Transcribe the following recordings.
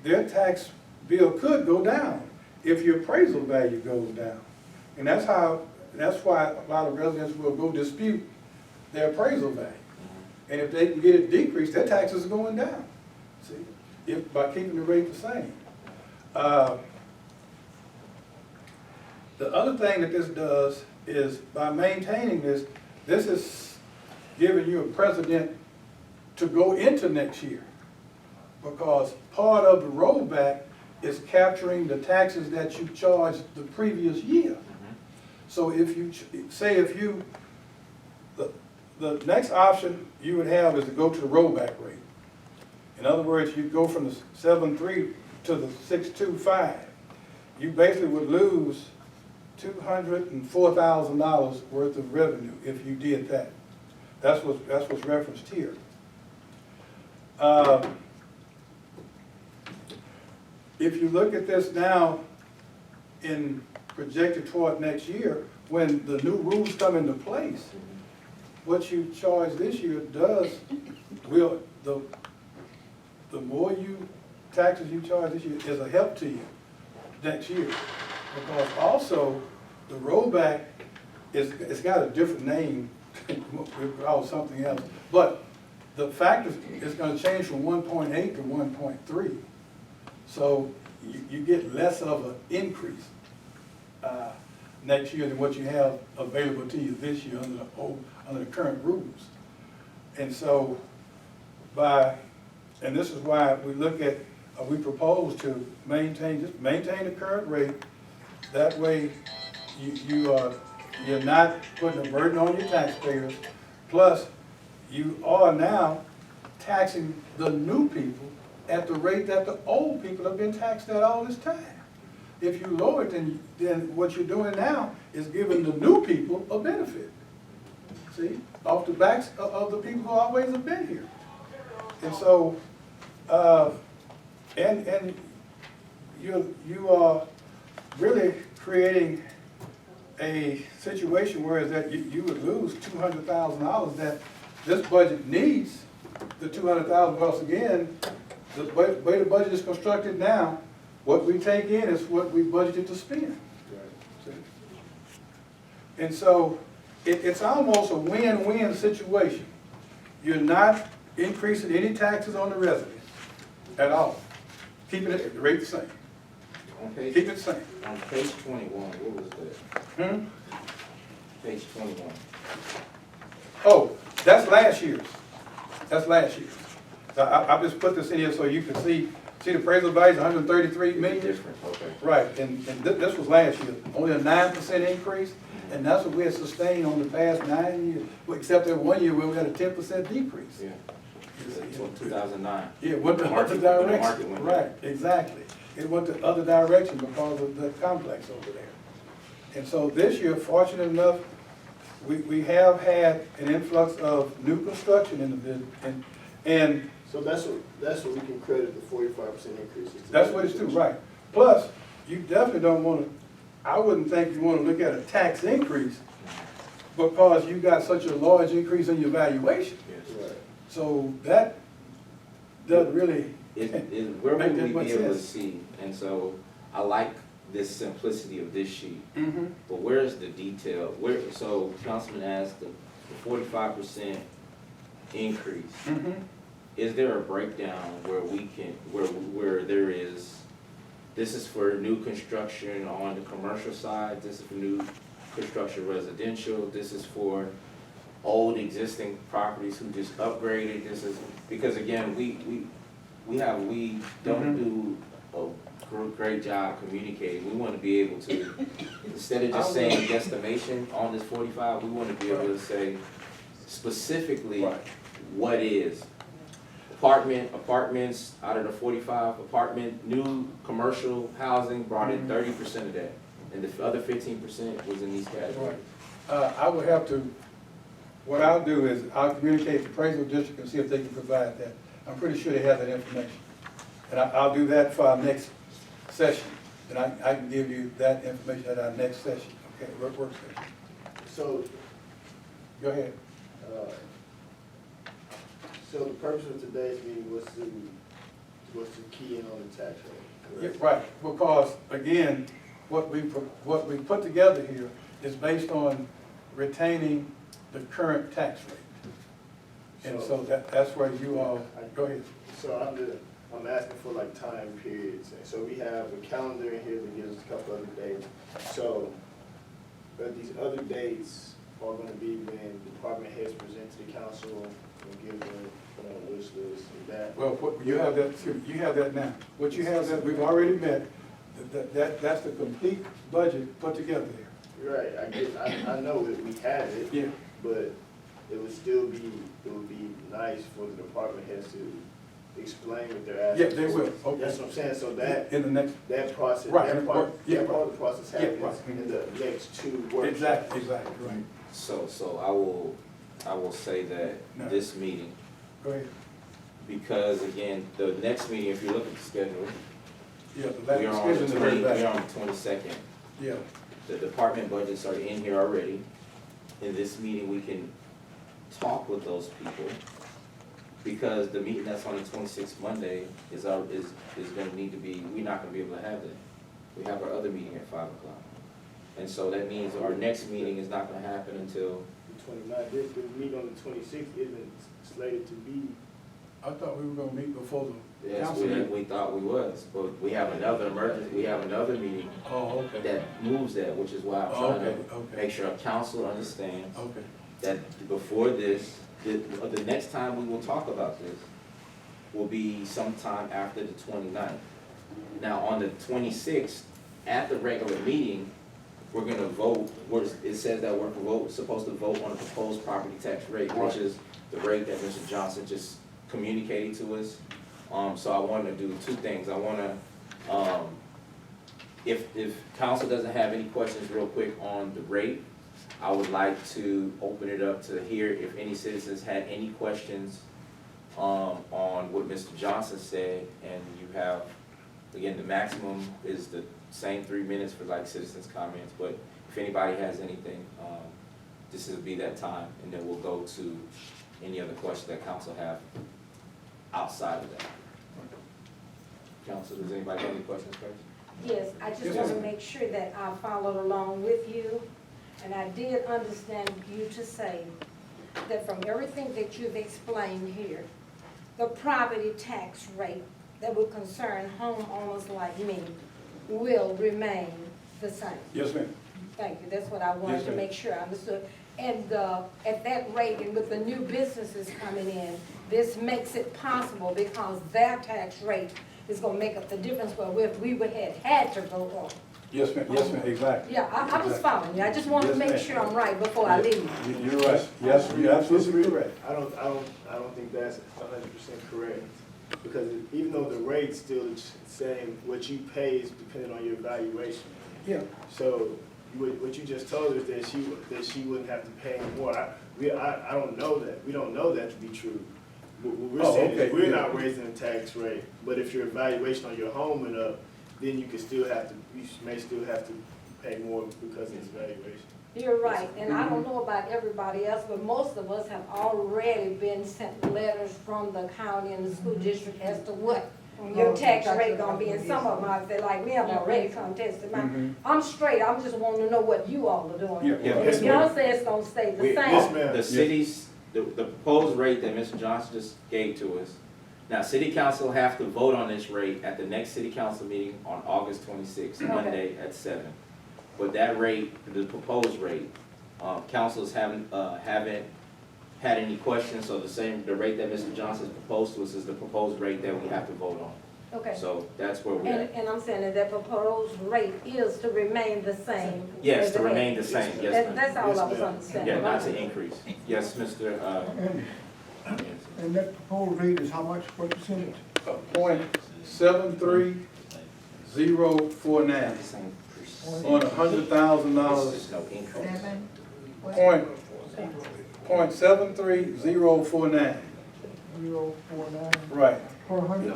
their tax bill could go down if your appraisal value goes down. And that's why a lot of residents will go dispute their appraisal value. And if they can get it decreased, their taxes are going down, see, by keeping the rate the same. The other thing that this does is, by maintaining this, this is giving you a precedent to go into next year. Because part of the rollback is capturing the taxes that you charged the previous year. So if you, the next option you would have is to go to the rollback rate. In other words, you go from the 7.3 to the 6.25. You basically would lose $204,000 worth of revenue if you did that. That's what's referenced here. If you look at this now in projected toward next year, when the new rules come into place, what you charge this year will, the more taxes you charge this year is a help to you next year. Because also, the rollback it's got a different name, or something else, but the factor is going to change from 1.8 to 1.3. So you get less of an increase next year than what you have available to you this year under the current rules. And so and this is why we look at, we propose to maintain the current rate. That way you're not putting a burden on your taxpayers. Plus, you are now taxing the new people at the rate that the old people have been taxed at all this time. If you lower it, then what you're doing now is giving the new people a benefit. See, off the backs of the people who always have been here. And so, and you are really creating a situation where that you would lose $200,000 that this budget needs the $200,000. Because again, the way the budget is constructed now, what we take in is what we budgeted to spend. Right. And so it's almost a win-win situation. You're not increasing any taxes on the residents at all. Keeping it the rate the same. Keep it the same. On page 21, what was that? Page 21. Oh, that's last year's. That's last year's. So I just put this in here so you can see the appraisal value is 133 million. Different, okay. Right, and this was last year. Only a 9% increase, and that's what we had sustained on the past 9 years. Well, except that 1 year where we had a 10% decrease. Yeah. 2009. Yeah, it went the other direction. Right, exactly. It went the other direction because of the complex over there. And so this year, fortunate enough, we have had an influx of new construction in the business, and so that's what we can credit the 45% increases. That's what it's to, right. Plus, you definitely don't want to, I wouldn't think you want to look at a tax increase because you got such a large increase in your valuation. Yes. Right. So that doesn't really where make would that we much be able to sense. see? And so I like this simplicity of this sheet. Mm-hmm. But where's the detail? So Councilman asked the 45% increase. Mm-hmm. Is there a breakdown where we can, where there is, this is for new construction on the commercial side, this is for new construction residential, this is for old existing properties who just upgraded, this is, because again, we don't do a great job communicating. We want to be able to, instead of just saying guesstimation on this 45, we want to be able to say specifically what is. Apartments out of the 45, new commercial housing brought in 30% of that. And the other 15% was in these categories. I would have to, what I'll do is I'll communicate to appraisal district and see if they can provide that. I'm pretty sure they have that information. And I'll do that for our next session. And I can give you that information at our next session, okay, work session. So, Go ahead. so the purpose of today's meeting was to was to key in on the tax rate, Yeah, correct? right, because again, what we put together here is based on retaining the current tax rate. And so that's where you all, go ahead. So I'm asking for like time periods. So we have a calendar in here that gives us a couple other dates. So these other dates are gonna be when department heads present to the council and give them a wish list and that. Well, you have that, you have that now. What you have that, we've already met, that's the complete budget put together there. Right, I know that we have it. Yeah. But it would be nice for the department heads to explain what they're Yeah, asking. they will, okay. That's what I'm saying, so that, In the next, that process, Right, that part yeah, of the process yeah, happens right. in the next two workshops. exactly, right. So I will say that No. this meeting, Go ahead. because again, the next meeting, if you look at the schedule, Yeah, we are on the very back. 22nd. Yeah, The department budgets are in here already. In this meeting, we can talk with those people, because the meeting that's on the 26th Monday is gonna need to be, we're not gonna be able to have that. We have our other meeting at 5 o'clock. And so that means our next meeting is not gonna happen until, The 29th, the meeting on the 26th isn't slated to be. I thought we were gonna meet before the yes, council meeting. we thought we was, but we have another emergency, we have another meeting Oh, okay, that moves that, which is why I'm Oh, trying okay, to okay. make sure our council understands okay. that before this, the next time we will talk about this will be sometime after the 29th. Now, on the 26th, at the regular meeting, we're gonna vote, it says that we're supposed to vote on the proposed property tax rate, which is the rate that Mr. Johnson just communicated to us. So I wanna do two things. I wanna, if council doesn't have any questions real quick on the rate, I would like to open it up to hear if any citizens had any questions on what Mr. Johnson said. And you have, again, the maximum is the same 3 minutes for like citizens' comments, but if anybody has anything, this will be that time, and then we'll go to any other questions that council have outside of that. Council, does anybody have any questions first? Yes, I just Yes, want to ma'am. make sure that I followed along with you, and I did understand you to say that from everything that you've explained here, the property tax rate that would concern homeowners like me will remain the same. Yes, ma'am. Thank you, that's what I wanted Yes, to ma'am. make sure I understood. And at that rate, and with the new businesses coming in, this makes it possible because their tax rate is gonna make up the difference where we would have had to vote on. Yes, ma'am, exactly. Yeah, I was following you, I just wanted to Yes, make ma'am. sure I'm right before I leave. You're right, yes, you're absolutely correct. I don't think that's 100% correct. Because even though the rate's still the same, what you pay is dependent on your valuation. Yeah, So what you just told us that she wouldn't have to pay more. I don't know that. We don't know that to be true. What we're Oh, saying okay, is we're yeah. not raising the tax rate, but if your valuation on your home went up, then you may still have to pay more because of its valuation. You're right, and I don't know about everybody else, but most of us have already been sent letters from the county and the school district as to what your tax rate gonna be, and some of them, if they're like me, I'm already contested mine. I'm straight, I'm just wanting to know what you all are doing. Yeah, And yes, if y'all say it's gonna stay the Yes, same, ma'am. The city's, the proposed rate that Mr. Johnson just gave to us, now, city council have to vote on this rate at the next city council meeting on August 26th, Okay. Monday at 7. But that rate, the proposed rate, councils haven't had any questions, so the rate that Mr. Johnson proposed to us is the proposed rate that we have to vote on. okay. So that's where we're at. And I'm saying that that proposed rate is to remain the same. Yes, as to it remain the is. same, yes, ma'am. That's all I was Yes, ma'am. understanding. Yeah, not to increase. Yes, Mr. And that proposed rate is how much, what percentage? .73049 Same on $100,000. There's no increase. Point 73049. 049 Right, per hundred,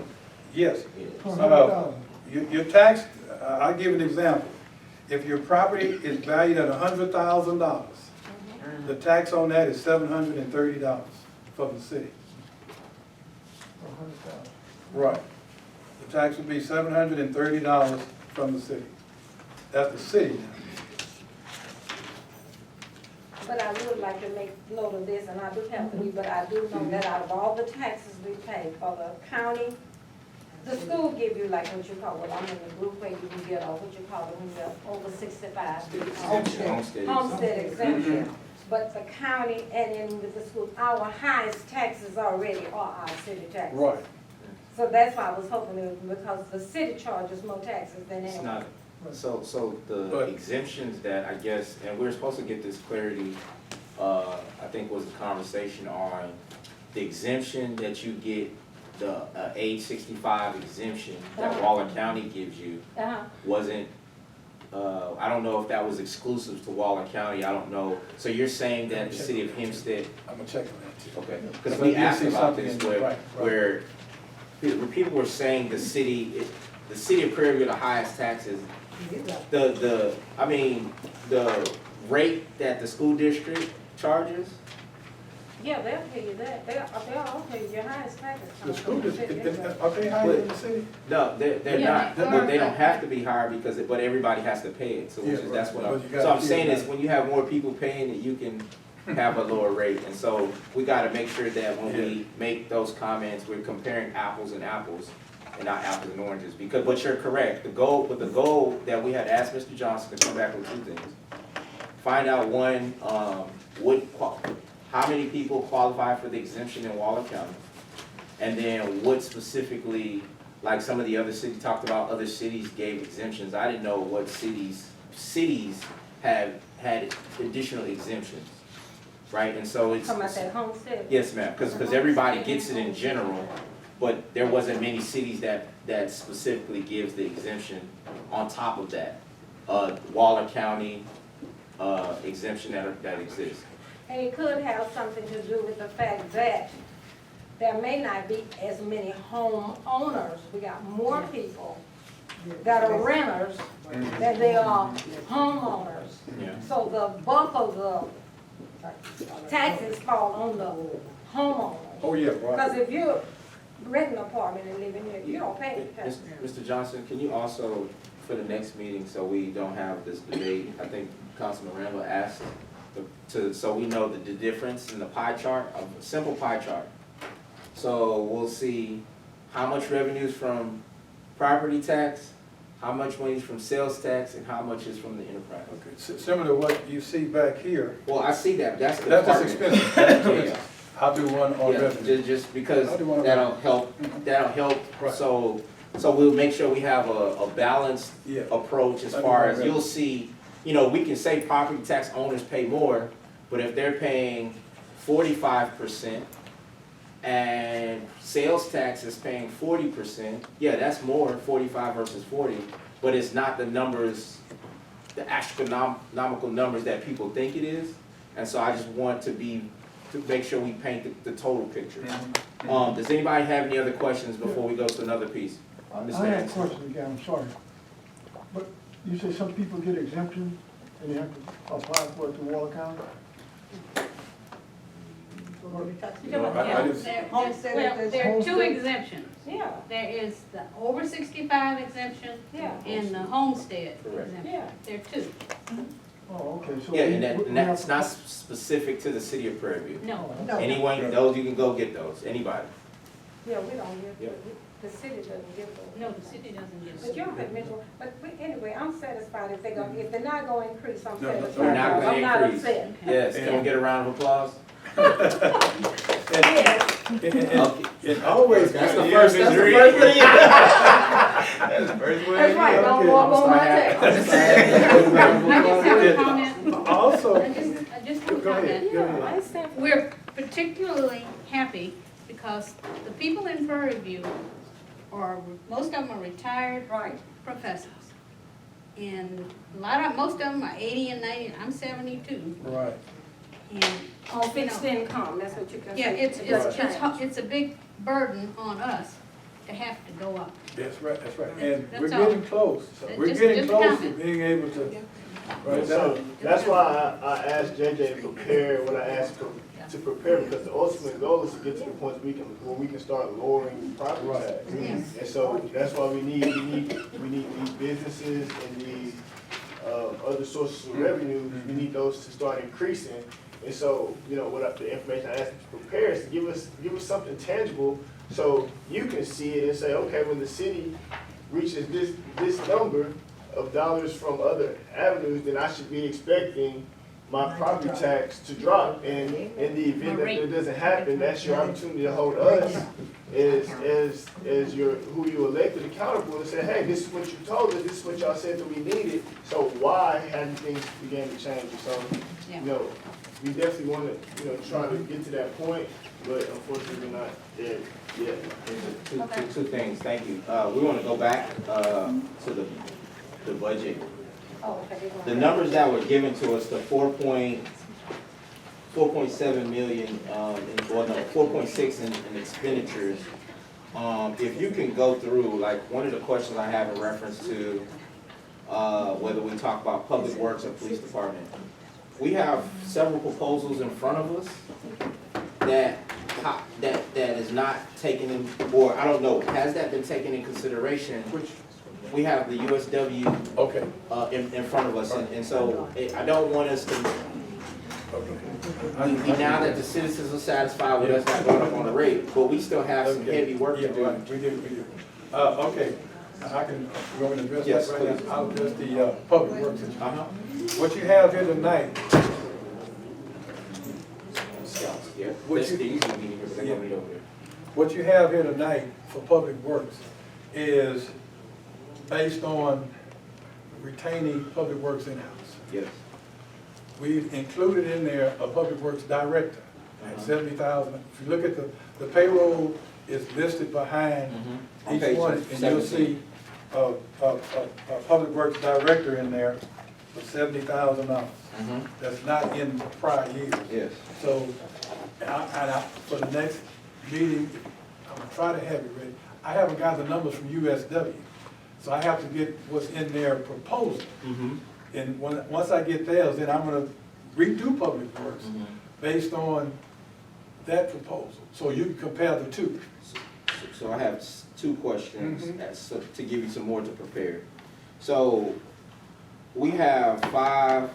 yes. per 100,000. Your tax, I'll give an example. If your property is valued at $100,000, the tax on that is $730 for the city. Per 100,000. Right. The tax would be $730 from the city. That's the city now. But I would like to make note of this, and I do have to be, but I do know that out of all the taxes we pay for the county, the school give you like what you call, well, I'm in the group where you can get, what you call it, when you're over 65. Homestead. Homestead exemption. But the county and then with the school, our highest taxes already are our city taxes. Right. So that's why I was hoping it was, because the city charges more taxes than It's anyone. not, so the But- exemptions that I guess, and we're supposed to get this clarity, I think was a conversation on the exemption that you get, the age 65 exemption that Waller County gives you Uh-huh. wasn't, I don't know if that was exclusive to Waller County, I don't know. So you're saying that the city of Hempstead, I'm gonna check on that too. okay, because But we you asked see about something this in- where, right, right. where people were saying the city of Prairie View, the highest taxes. I mean, the rate that the school district charges, Yeah, they'll tell you that. They'll all tell you your highest taxes. The come school from the district, city. are they higher than the city? no, they're Yeah, not, they but they are. don't have to be higher because, but everybody has to pay it, so which Yeah, is, that's right. what But I'm, you gotta so I'm feel saying is, that. when you have more people paying it, you can have a lower rate, and so we gotta make sure that when we make those comments, we're comparing apples and apples, and not apples and oranges, because, but you're correct, the goal that we had asked Mr. Johnson to come back with two things. Find out one, how many people qualify for the exemption in Waller County? And then what specifically, like some of the other cities talked about, other cities gave exemptions. I didn't know what cities have had additional exemptions, right? And so it's. Talking about that homestead. Yes, ma'am, because everybody gets it in general, but there wasn't many cities that specifically gives the exemption on top of that. Waller County, exemption that exists. And it could have something to do with the fact that there may not be as many homeowners. We got more people that are renters than they are homeowners. Yeah. So the bulk of the taxes fall on the homeowners. Oh, yeah, Because right. if you rent an apartment and live in here, you don't pay Mr. taxes. Mr. Johnson, can you also, for the next meeting, so we don't have this debate, I think Councilman Randall asked, so we know the difference in the pie chart, a simple pie chart. So we'll see how much revenue is from property tax, how much money is from sales tax, and how much is from the enterprise. Okay, similar to what you see back here, Well, I see that, that's the that's just department. expensive. That's Yeah, expensive. I'll do one on yeah, revenue. just because I'll do one on that'll help, Right. so we'll make sure we have a balanced Yeah. approach as I'll do far one as, revenue. you'll see, we can say property tax owners pay more, but if they're paying 45% and sales tax is paying 40%, yeah, that's more, 45 versus 40, but it's not the numbers, the astronomical numbers that people think it is. And so I just want to make sure we paint the total picture. Does anybody have any other questions before we go to another piece? I Mr. have a Anderson. question again, I'm sorry. But you say some people get exemption and you have to apply for it to Waller County? I just- There are two exemptions. Yeah, There is the over 65 exemption yeah, and the homestead Correct. exemption. yeah. There are two. Oh, okay, so. Yeah, we- and we that's have- not specific to the city of Prairie View. No. Anyone, those, you can go get those, anybody. Yeah, we don't give, Yep. the city doesn't give those. No, the city doesn't give But us. you don't have to mention, anyway, I'm satisfied if they're not gonna increase, I'm No, no, satisfied. We're not I'm gonna not increase. upset. Yes, can we get a round of applause? Yes, Okay. It always. That's the Yeah, first, Ms. that's the Reed. first thing. that's right, don't walk on my tail. I just have a comment. Also, I just have a go ahead, comment. go I ahead. understand. We're particularly happy because the people in Prairie View most of them are retired Right. professors. And most of them are 80 and 90, I'm 72. Right. And On fixed income, that's what you can say. yeah, Change. it's a big burden on us to have to go up. That's right, that's right. And we're That's all. getting close. We're Just- getting just close to comment. being able to write So down. that's why I asked JJ to prepare what I asked him to prepare, because the ultimate goal is to get to the point where we can start lowering property Right. tax. Yes. And so that's why we need these businesses and these, other sources of revenue, we need those to start increasing. And so, you know, the information I asked to prepare is to give us something tangible, so you can see it and say, okay, when the city reaches this number of dollars from other avenues, then I should be expecting my property tax to drop. And in the event that that doesn't happen, that's your opportunity to hold us as who you elected accountable and say, hey, this is what you told us, this is what y'all said that we needed, so why hadn't things began to change? So, you know, we definitely want to, you know, try to get to that point, but unfortunately, we're not there yet. Two things, thank you. We wanna go back, to the budget. Oh, okay. The numbers that were given to us, the 4.7 million, well, no, 4.6 in expenditures. If you can go through, like, one of the questions I have in reference to, whether we talk about public works or police department. We have several proposals in front of us that is not taken in, or I don't know, has that been taken in consideration? Which, We have the USW, okay, in front of us, and so I don't want us to, now that the citizens are satisfied with us not going up on the rate, but we still have some heavy work to Yeah, do. right, we do. Okay, I can, you want me to address Yes, that right please. now? I'll address the, public works issue. Uh-huh. What you have here tonight, Yeah, What that's you- the easy meeting here, but they're gonna meet over there. what you have here tonight for public works is based on retaining public works in-house. Yes. We've included in there a public works director at Uh-huh. 70,000. If you look at the payroll is listed behind On each page one, and you'll 17. see a public works director in there for $70,000. Mhm. That's not in prior years. Yes. So, for the next meeting, I'm gonna try to have it ready. I haven't got the numbers from USW, so I have to get what's in their proposal. Mm-hmm. And once I get theirs, then I'm gonna redo public works Mhm. based on that proposal, so you can compare the two. So I have two questions, Mhm. to give you some more to prepare. So, we have 5,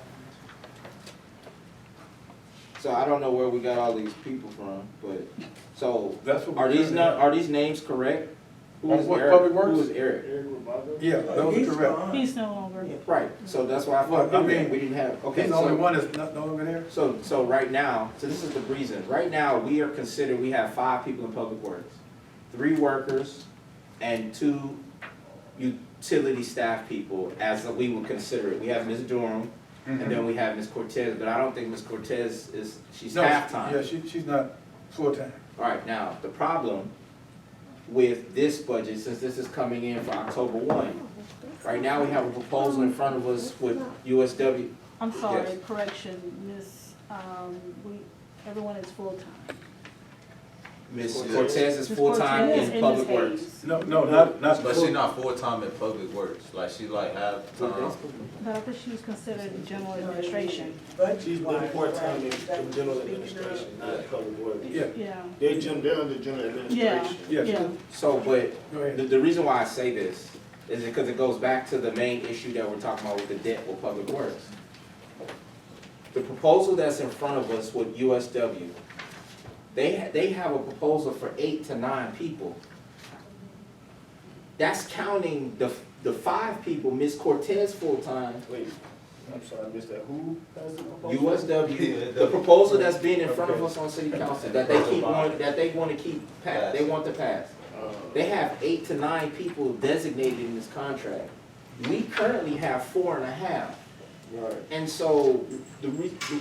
so I don't know where we got all these people from, but, so, That's what are we're these doing. are these names correct? Who On is what, Eric? Public Works? Who is Eric? Eric Romano? Yeah, those are correct. He's no longer. Right, so that's why I Well, thought, I mean, we didn't have, okay, He's the only so, one that's not no longer there? so right now, so this is the reason, right now, we have 5 people in public works, 3 workers, and 2 utility staff people, as we would consider it. We have Ms. Durham, and then we have Ms. Cortez, but I don't think Ms. Cortez she's No, half-time. Yeah, she's not full-time. All right, now, the problem with this budget, since this is coming in for October 1, right now, we have a proposal in front of us with USW. I'm sorry, Yes. correction, Miss, everyone is full-time. Ms. Cortez. Cortez is Ms. full-time Cortez in and public Ms. works. Hayes. No, not But full. she not full-time in public works, like she like half time. But I think she was considered general administration. She's been part-time in general administration, not public works. Yeah, Yeah, They're under general yeah, administration. Yes. yeah. So, but go ahead. the reason why I say this is because it goes back to the main issue that we're talking about with the debt with public works. The proposal that's in front of us with USW, they have a proposal for 8 to 9 people. That's counting the 5 people, Ms. Cortez full-time, Wait, I'm sorry, I missed that. Who has the proposal? USW, the proposal that's being in front of us on city council, that they want to keep, they want to pass. They have 8 to 9 people designated in this contract. We currently have 4.5. Right. And so,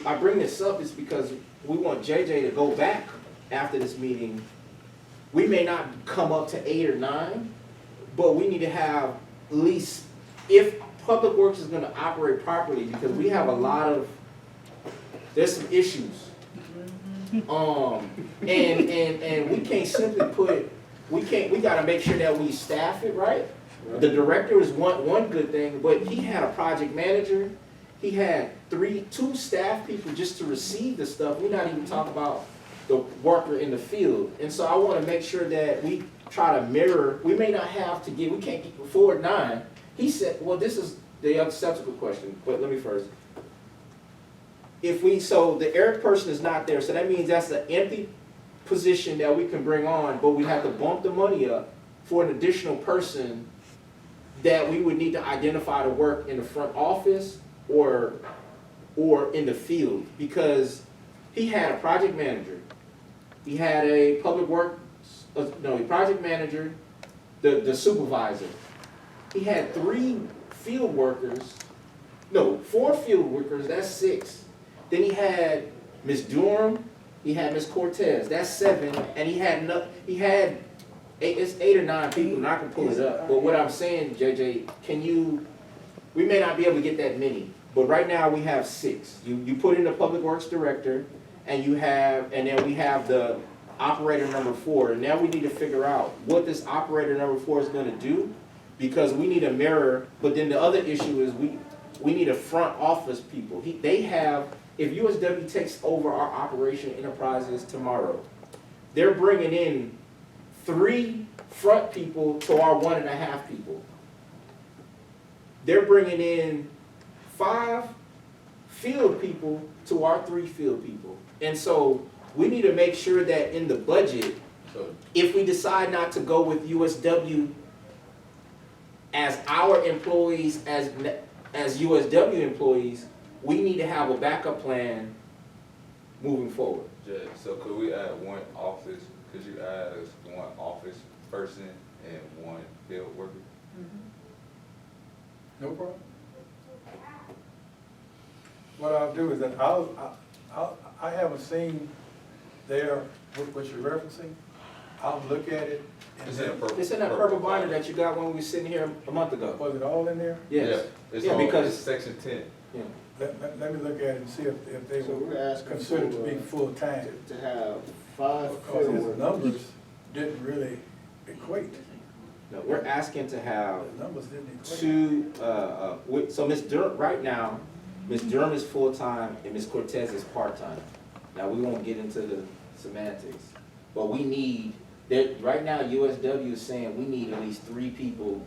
I bring this up is because we want JJ to go back after this meeting. We may not come up to 8 or 9, but we need to have at least, if Public Works is gonna operate properly, because we have a lot of, there's some issues. And we can't simply we gotta make sure that we staff it right. The director is one good thing, but he had a project manager, he had two staff people just to receive the stuff. We're not even talking about the worker in the field. And so I wanna make sure that we try to mirror, we may not have to we can't get 4 at 9. He said, well, this is the other subsequent question, but let me first. So the Eric person is not there, so that means that's an empty position that we can bring on, but we have to bump the money up for an additional person that we would need to identify to work in the front office or in the field, because he had a project manager, he had a public works, a project manager, the supervisor. He had 3 field workers, 4 field workers, that's 6. Then he had Ms. Durham, he had Ms. Cortez, that's 7, and he had 8 or 9 people, and I can pull it up. But what I'm saying, JJ, we may not be able to get that many, but right now we have 6. You put in the public works director, and then we have the operator number 4, and now we need to figure out what this operator number 4 is gonna do, because we need a mirror, but then the other issue is we need a front office people. If USW takes over our operation enterprises tomorrow, they're bringing in 3 front people to our 1.5 people. They're bringing in 5 field people to our 3 field people. And so we need to make sure that in the budget, if we decide not to go with USW as our employees, as USW employees, we need to have a backup plan moving forward. Judge, so could we add one office, could you add us one office person and one field worker? No problem. What I'll do is that I haven't seen there what you're referencing. I'll look at it. And It's in a purple. It's in that purple binder that you got when we were sitting here a month ago. Was it all in there? Yes. It's Yeah, all, because- it's section 10. Yeah. Let me look at it and see if they So were we're asking considered to for, be full-time. to have 5 Because field his workers. numbers didn't really equate. No, we're asking to have The numbers didn't equate. 2, so Ms. Durham, right now, Ms. Durham is full-time and Ms. Cortez is part-time. Now, we won't get into the semantics, but we need, right now, USW is saying we need at least 3 people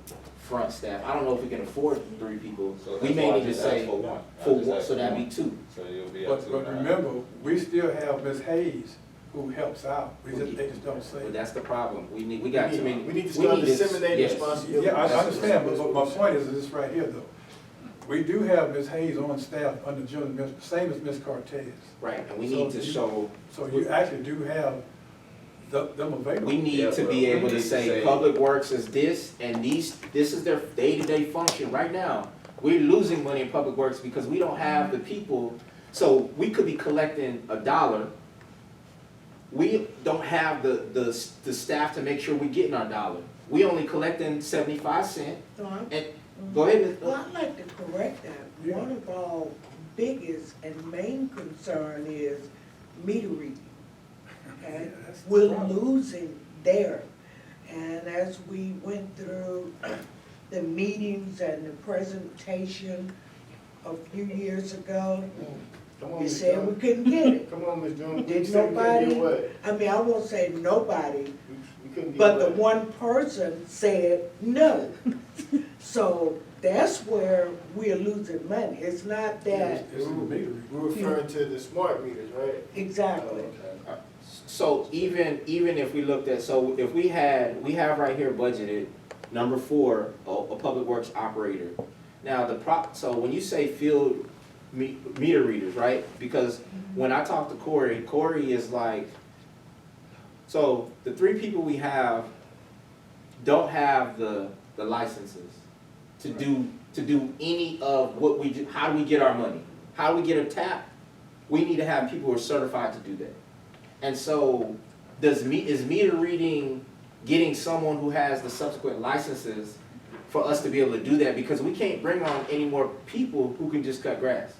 front staff. I don't know if we can afford 3 people. So We that's may why I need to just asked say, for one. I for just one, asked so for that'd one. be 2. So you'll be up to But 9. remember, we still have Ms. Hayes who helps out. They just don't say. But that's the problem. We got too many. We need to start disseminating yes. responsibilities. Yeah, I understand, but my point is this right here though. We do have Ms. Hayes on staff under June, same as Ms. Cortez. Right, and we So need to you- show, So you actually do have them available. we need Yeah, to well, be we able need to to say, say- Public Works is this, and this is their day-to-day function. Right now, we're losing money in Public Works because we don't have the people. So we could be collecting $1. We don't have the staff to make sure we're getting our $1. We only collecting 75 cents. Dawn? And, go ahead, Ms. Well, I'd like to correct that. One of our biggest and main concern is meter reading. Okay? Yeah, that's the We're problem. losing there. And as we went through the meetings and the presentation a few years ago, Come on, we Ms. said we Durham. couldn't get it. Come on, Ms. Durham. Did We said we couldn't nobody- get what? I mean, I won't say nobody, We couldn't get but the what? one person said no. So that's where we're losing money. It's not that, It's in the meter reading. We're referring to the smart meters, right? exactly. Okay. So even if we looked at, so if we have right here budgeted, number 4, a public works operator. Now so when you say field meter readers, right? Because when I talk to Corey is like, so the 3 people we have don't have the licenses to do any of what we do. How do we get our money? How do we get a tap? We need to have people who are certified to do that. And so, is meter reading getting someone who has the subsequent licenses for us to be able to do that? Because we can't bring on any more people who can just cut grass.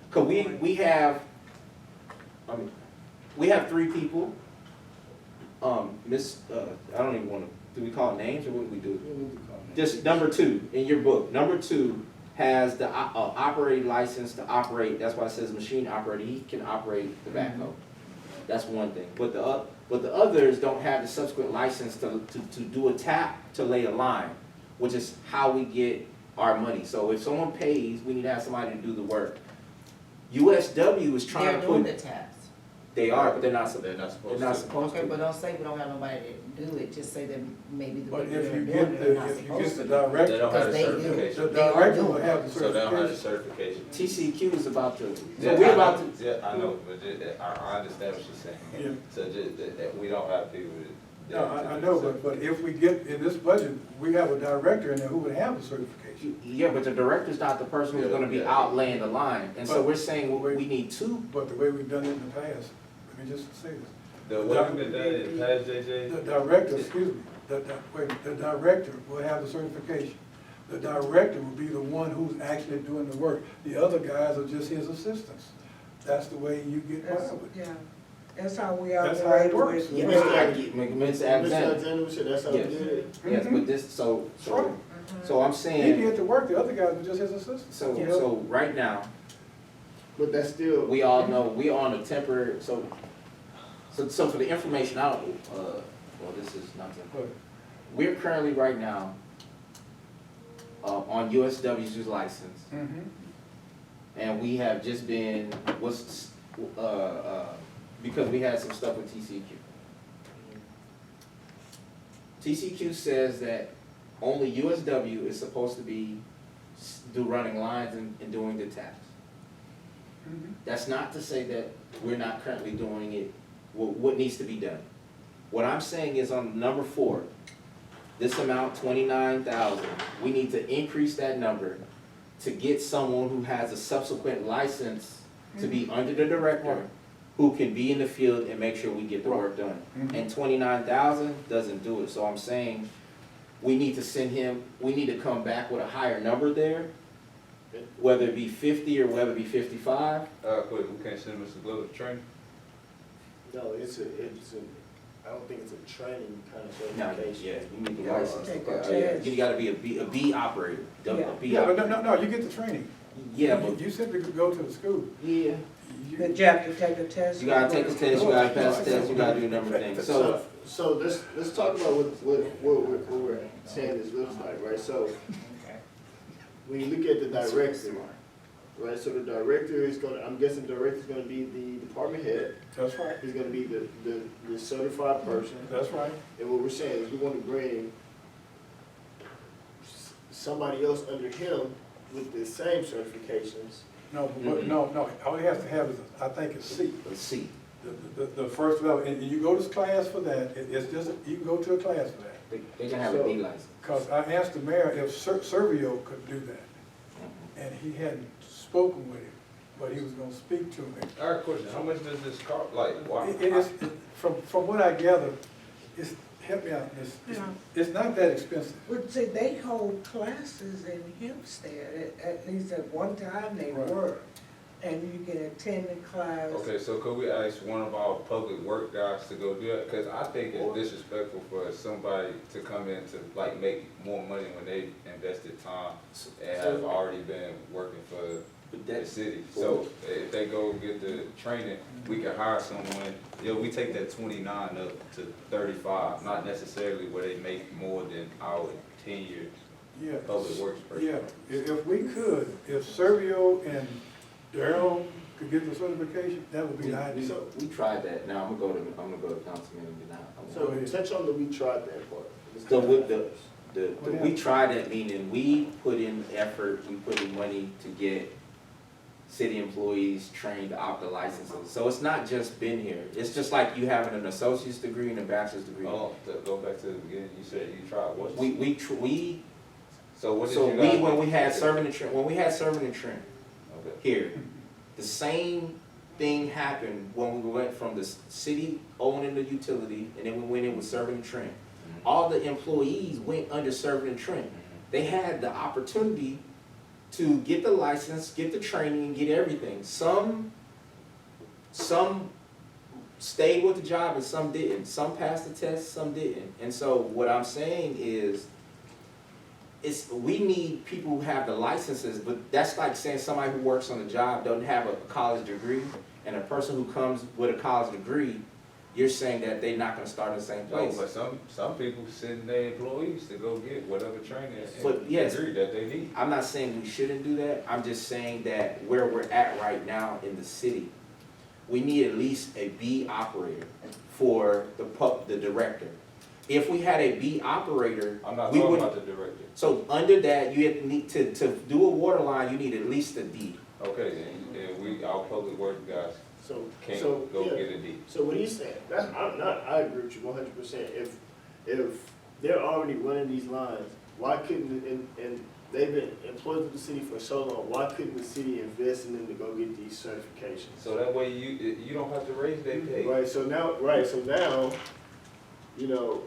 Cause we have 3 people. I don't even wanna, do we call names or what do we do? We need to call them. Just number 2 in your book. Number 2 has the operating license to operate, that's why it says machine operator, he can operate the backhoe. That's one thing, but the others don't have the subsequent license to do a tap, to lay a line, which is how we get our money. So if someone pays, we need to have somebody to do the work. USW is trying They're to doing put, the tax. they are, but they're not They're not supposed they're not to. supposed Okay, to. but don't say we don't have nobody to do it, just say that maybe the But way if they're you doing get it, they're the, not if you get supposed the to. They don't director, have Because the they do. certification. the They are director doing will have the So they don't have the certification. certification. TCQ is about to, Yeah, so we're I about know. to, Yeah, I know, but I understand what you're saying. Yeah. So just, that we don't have people that. No, I know, but if we get, in this budget, we have a director in there who would have the certification. yeah, but the director's not the person who's gonna be out laying the line. And so But- we're saying we need two. But the way we've done it in the past, let me just say this. The way we've been done in the past, JJ. The director, excuse me, the director will have the certification. The director will be the one who's actually doing the work. The other guys are just his assistants. That's the way you get by That's, with it. yeah, that's how we That's how it operate works. with. Yeah, Mr. I get, Mr. Mr. Alexander. Alexander said that's how we Yes. did it. Yes, but this, That's right. so I'm He saying, did the work, the other guys were just his assistants. so right now, But that's still. we all know, we on a temporary, so for the information out, well, this is nothing. We're currently right now, on USW's license, Mm-hmm. and we have just been, because we had some stuff with TCQ. TCQ says that only USW is supposed to be running lines and doing the tax. Mm-hmm. That's not to say that we're not currently doing it, what needs to be done. What I'm saying is on number 4, this amount, 29,000, we need to increase that number to get someone who has a subsequent license to be under the director, who can be in the field and make sure we get the work done. Mhm. And 29,000 doesn't do it, so I'm saying, we need to send him, we need to come back with a higher number there, whether it be 50 or whether it be 55. Quick, we can't send Mr. Glover to training? No, I don't think it's a training kind of No, certification. yeah, you need the Yeah. license. Take a Yeah, test. you gotta be a B operator, a Yeah. B Yeah, but operator. no, you get the training. Yeah, but, You simply could go to the school. yeah, But you have to take a test. you gotta take a test, you gotta pass the test, you gotta do a number of things, so. So let's talk about what we're saying this looks like, right? So when you look at the director, right? So the director is gonna, I'm guessing the director's gonna be the department head. That's right. He's gonna be the certified person. That's right. And what we're saying is we wanna bring somebody else under him with the same certifications. No, but no, all he has to have is, I think, a C. Let's see, The first level, and you go to class for that, it's just, you can go to a class for that. they can have a B license. Because I asked the mayor if Servio could do that, and he hadn't spoken with him, but he was gonna speak to him. I got a question, how much does this cost, like, why? It is, from what I gather, it's, help me out, it's not that expensive. But see, they hold classes in Hempstead, at least at one time they Right. were. And you can attend the class. Okay, so could we ask one of our public work guys to go do that? Cause I think it's disrespectful for somebody to come in to like make more money when they invested time and have already been working for But the that's, city. So if they go get the training, we can hire someone, we take that 29 up to 35, not necessarily where they make more than our tenured Yeah. public works person. Yeah, if we could, if Servio and Darrell could get the certification, that would be the ideal. So, we tried that, now I'm gonna go to councilman and now. so touch on the we tried that part. So with we tried that, meaning we put in effort, we put in money to get city employees trained to opt the licenses. So it's not just been here, it's just like you having an associate's degree and a bachelor's degree. Oh, to go back to the beginning, you said you tried what? So So what did you guys? when we had serving and Trent Okay. here, the same thing happened when we went from the city owning the utility, and then we went in with Serving and Trent. All the employees went under Serving and Trent. They had the opportunity to get the license, get the training, and get everything. Some stayed with the job and some didn't. Some passed the test, some didn't. And so what I'm saying is, we need people who have the licenses, but that's like saying somebody who works on the job doesn't have a college degree, and a person who comes with a college degree, you're saying that they're not gonna start in the same No, place. but some people send their employees to go get whatever training But and yes. degree that they need. I'm not saying we shouldn't do that, I'm just saying that where we're at right now in the city, we need at least a B operator for the director. If we had a B operator, I'm not we talking would, about the director. so under that, you need to do a water line, you need at least a D. Okay, and our public works guys So, can't so, go yeah. get a D. So what he's saying, I agree with you 100%. If they're already running these lines, why couldn't, and they've been employed with the city for so long, why couldn't the city invest in them to go get these certifications? So that way you don't have to raise their pay. Right, so now, you know,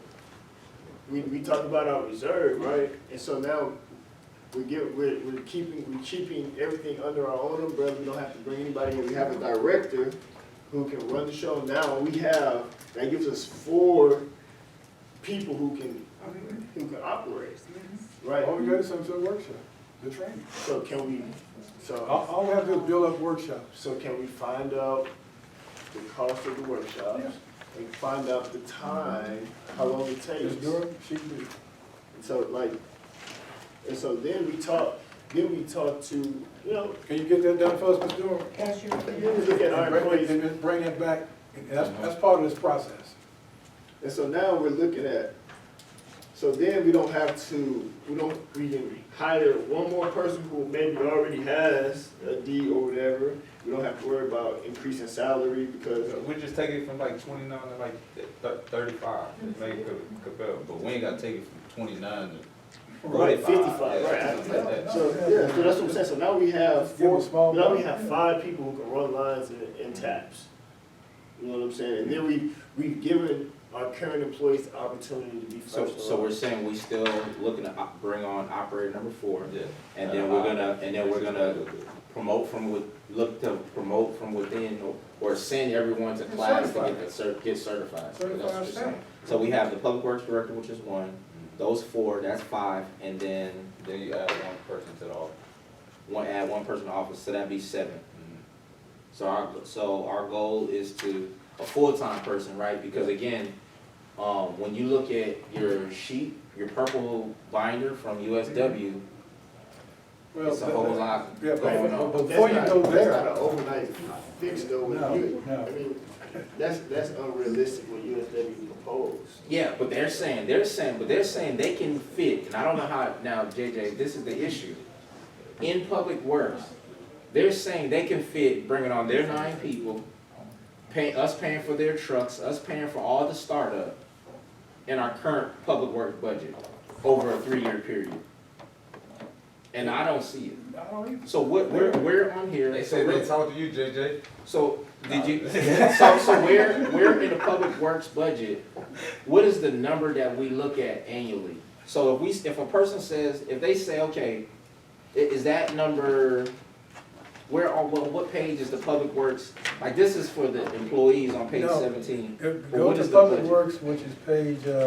we talk about our reserve, right? And so now we're keeping everything under our own umbrella. We don't have to bring anybody in. We have a director who can run the show now. That gives us 4 people who can operate, right? All we got is some sort of workshop, the training. So can we, All we have to do is build up workshops. so can we find out the cost of the workshops? Yeah. And find out the time, how long it takes? Just do it, she can do it. And so then we talk to, you know, Can you get that done for us, Ms. Durham? That's your. then we look at our And bring- employees. and just bring it back, and that's part of this process. And so now we're looking at, so then we don't have to, we can hire one more person who maybe already has a D or whatever. We don't have to worry about increasing salary because, We're just taking it from like 29 to like 35, maybe compare, but we ain't gotta take it from 29 to right, 55, yeah, right. something like that. So, yeah, so that's what I'm saying. So now we have Give a small now we bump. have 5 people who can run lines and taps. You know what I'm saying? And then we've given our current employees the opportunity to be first. So we're saying we still looking to bring on operator number 4, Yeah. and then we're gonna promote look to promote from within, or send everyone to class to get certified. That's what you're Certified saying. staff. So we have the public works director, which is 1, those 4, that's 5, and then Then you add one person to the office. add one person to office, so that'd be 7. So our goal is to, a full-time person, right? Because again, when you look at your sheet, your purple binder from USW, Well, it's a whole lot Yeah, going on. but before you go That's there, not an overnight fix though. No, no. I mean, that's unrealistic what USW proposed. Yeah, but they're saying they can fit, and I don't know how, now, JJ, this is the issue. In Public Works, they're saying they can fit, bringing on their 9 people, paying for their trucks, us paying for all the startup in our current Public Works budget over a 3-year period. And I don't see it. I don't either. So we're on here. They said they talked to you, JJ. So did you? So where in the Public Works budget? What is the number that we look at annually? So if a person says, if they say, okay, is that number? Where on what page is the Public Works? Like this is for the employees on page No. 17. If- But Go what to is the Public budget? Works, which is page,